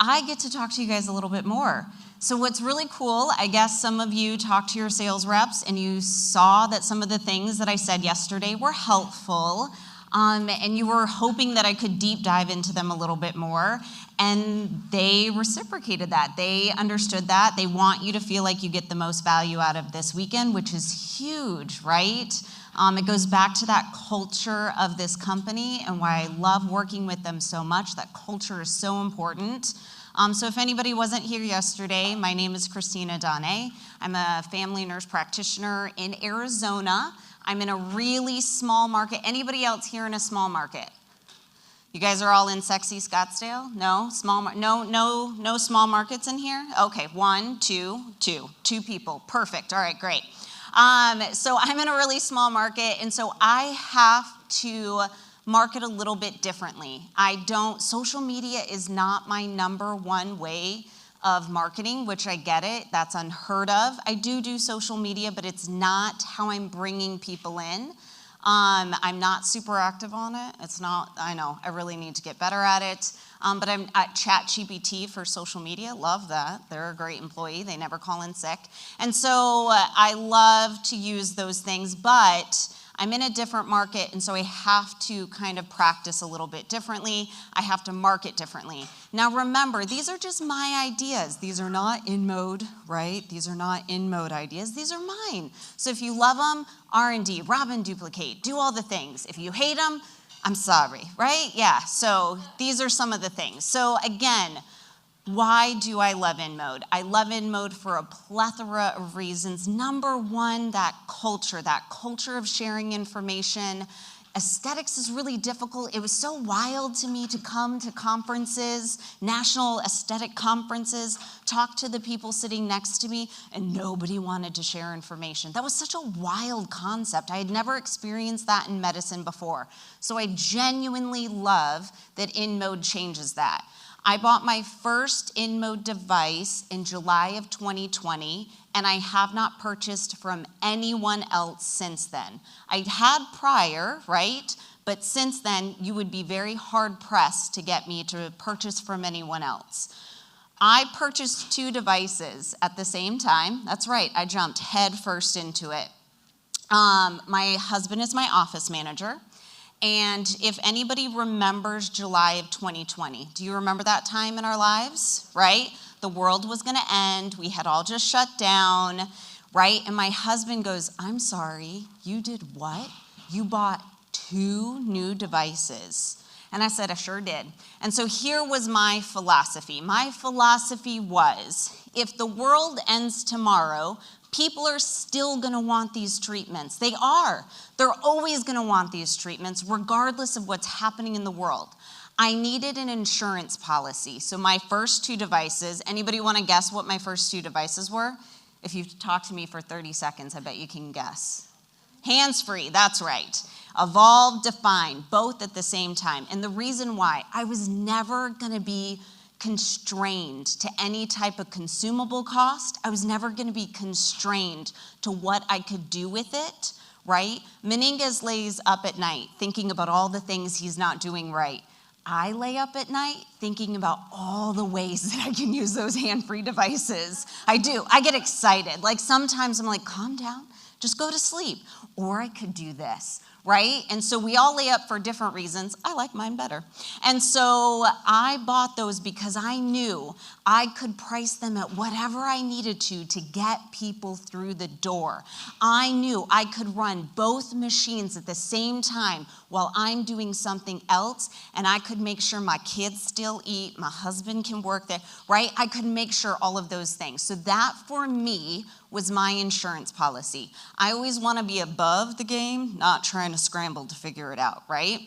I get to talk to you guys a little bit more. So what's really cool, I guess some of you talked to your sales reps and you saw that some of the things that I said yesterday were helpful, and you were hoping that I could deep dive into them a little bit more, and they reciprocated that. They understood that. They want you to feel like you get the most value out of this weekend, which is huge, right? It goes back to that culture of this company and why I love working with them so much. That culture is so important. So if anybody wasn't here yesterday, my name is Kristina Donnay. I'm a family nurse practitioner in Arizona. I'm in a really small market. Anybody else here in a small market? You guys are all in sexy Scottsdale? No? No small markets in here? Okay, two people. Perfect. All right, great. So I'm in a really small market, and so I have to market a little bit differently. Social media is not my number one way of marketing, which I get it, that's unheard of. I do social media, but it's not how I'm bringing people in. I'm not super active on it. I know, I really need to get better at it. But I'm at ChatGPT for social media, love that. They're a great employee, they never call in sick. And so I love to use those things, but I'm in a different market, and so I have to kind of practice a little bit differently. I have to market differently. Now remember, these are just my ideas. These are not InMode, right? These are not InMode ideas. These are mine. So if you love them, R&D, rob and duplicate, do all the things. If you hate them, I'm sorry, right? Yeah, so these are some of the things. So again, why do I love InMode? I love InMode for a plethora of reasons. Number one, that culture of sharing information. Aesthetics is really difficult. It was so wild to me to come to conferences, national aesthetic conferences, talk to the people sitting next to me, and nobody wanted to share information. That was such a wild concept. I had never experienced that in medicine before. So I genuinely love that InMode changes that. I bought my first InMode device in July of 2020, and I have not purchased from anyone else since then. I had prior, right? But since then, you would be very hard-pressed to get me to purchase from anyone else. I purchased 2 devices at the same time. That's right, I jumped head first into it. My husband is my office manager. And if anybody remembers July of 2020, do you remember that time in our lives, right? The world was gonna end, we had all just shut down, right? And my husband goes, I'm sorry, you did what? You bought 2 new devices. And I said, I sure did. And so here was my philosophy. My philosophy was, if the world ends tomorrow, people are still gonna want these treatments. They are. They're always gonna want these treatments regardless of what's happening in the world. I needed an insurance policy. So my first 2 devices, anybody wanna guess what my first 2 devices were? If you've talked to me for 30 seconds, I bet you can guess. Hands-free, that's right. Evolve, Define, both at the same time. And the reason why, I was never gonna be constrained to any type of consumable cost. I was never gonna be constrained to what I could do with it, right? Meninges lays up at night thinking about all the things he's not doing right. I lay up at night thinking about all the ways that I can use those hand-free devices. I do, I get excited. Like sometimes I'm like, calm down, just go to sleep. Or I could do this, right? And so we all lay up for different reasons. I like mine better. And so I bought those because I knew I could price them at whatever I needed to get people through the door. I knew I could run both machines at the same time while I'm doing something else, and I could make sure my kids still eat, my husband can work there, right? I could make sure all of those things. So that for me was my insurance policy. I always want to be above the game, not trying to scramble to figure it out, right?